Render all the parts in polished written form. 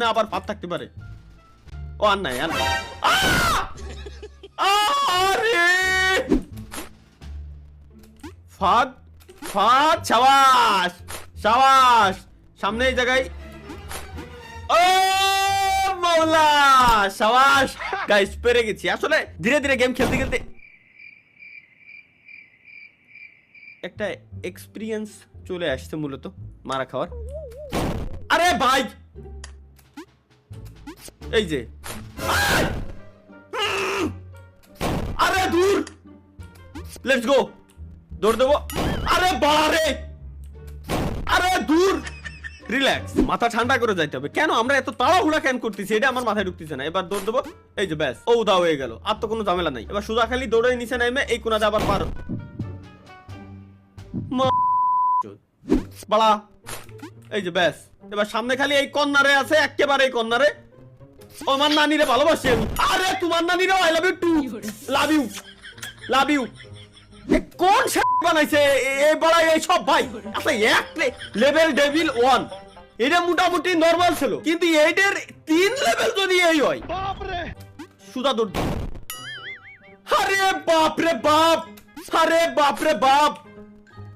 না আবার ফাঁদ থাকতে পারে। ও আর নাই আর নাই। আরে ফাঁদ ফাঁদ, সাবাস সাবাস, সামনে এই জায়গায়। ও মাওলা, সাবাস গাইস, পেরে গেছি। আসলে ধীরে ধীরে গেম খেলতে খেলতে একটা এক্সপিরিয়েন্স চলে আসছে মূলত মারা খাওয়ার। আরে ভাই এই যে, আরে দূর, লেটস গো, দৌড় দেবো। আরে বাড়ে, আরে দূর, রিল্যাক্স, মাথা ঠান্ডা করে যাইতে হবে। কেন আমরা এত তাড়াহুড়া কেন করতেছি, এটা আমার মাথায় ঢুকতেছে না। এবার দৌড় দেবো, এই যে ব্যাস, ও উদা হয়ে গেল, আর তো কোনো ঝামেলা নাই। এবার সোজা খালি দৌড়ে নিচে নামে এই কোনাতে আবার পারো বাড়া, এই যে ব্যাস। এবার সামনে খালি এই কর্নারে আছে, একেবারে এই কর্নারে। আমার নানিরে ভালোবাসি আমি। আরে তোমার নানিরে I love you too, love you, love you. কোন বানাইছে এই বড় এই সব ভাই? আচ্ছা এক লেভেল ডেভিল 1 এটা মোটামুটি নরমাল ছিল, কিন্তু এইটার 3 লেভেল যদি এই হয়, বাপ রে সুদা দৌড়। আরে বাপ রে বাপ, আরে বাপ রে বাপ।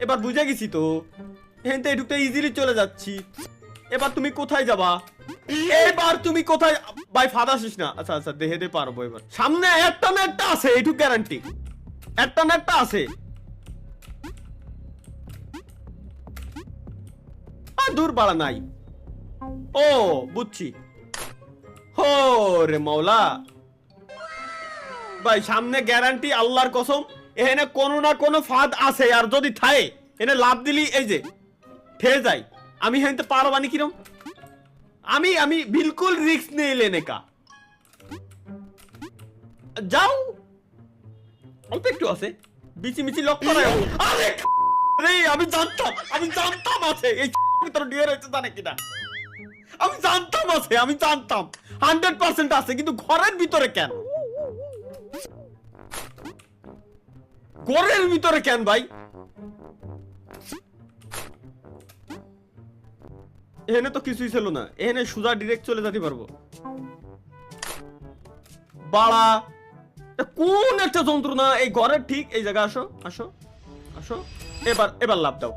এবার বুঝে গেছি তো, এখানতে ঢুকতে ইজিলি চলে যাচ্ছি। এবার তুমি কোথায় যাবা? এবার তুমি কোথায়? ভাই ফাঁদ আসিস না। আচ্ছা আচ্ছা, দেখে পারবো। এবার সামনে একটা না একটা আছে, এইটুকু গ্যারান্টি, একটা না একটা আছে। দূর বাড়া নাই। ও বুঝছি, হো রে মাওলা ভাই, সামনে গ্যারান্টি আল্লাহর কসম এখানে কোনো না কোনো ফাঁদ আছে। আর যদি থাকে এনে লাভ দিলি এই যে ঠেয়ে যায়। আমি হেনতে পারবানি কিরম? আমি আমি বিলকুল রিস্ক নেই লেনে কা। যাও, অল্প একটু আছে, বিচি মিচি লক করা। আরে রে, আমি জানতাম আছে এই ভিতরে ডিয়ার হইতে জানে কিনা। আমি জানতাম আছে, আমি জানতাম 100% আছে, কিন্তু ঘরের ভিতরে কেন? ঘরের ভিতরে কেন ভাই? এখানে তো কিছুই ছিল না, এখানে সোজা ডাইরেক্ট চলে যেতে পারবো। বাড়া, কোন একটা যন্ত্রণা এই ঘরের ঠিক এই জায়গা। আসো আসো আসো, এবার এবার লাভ দাও।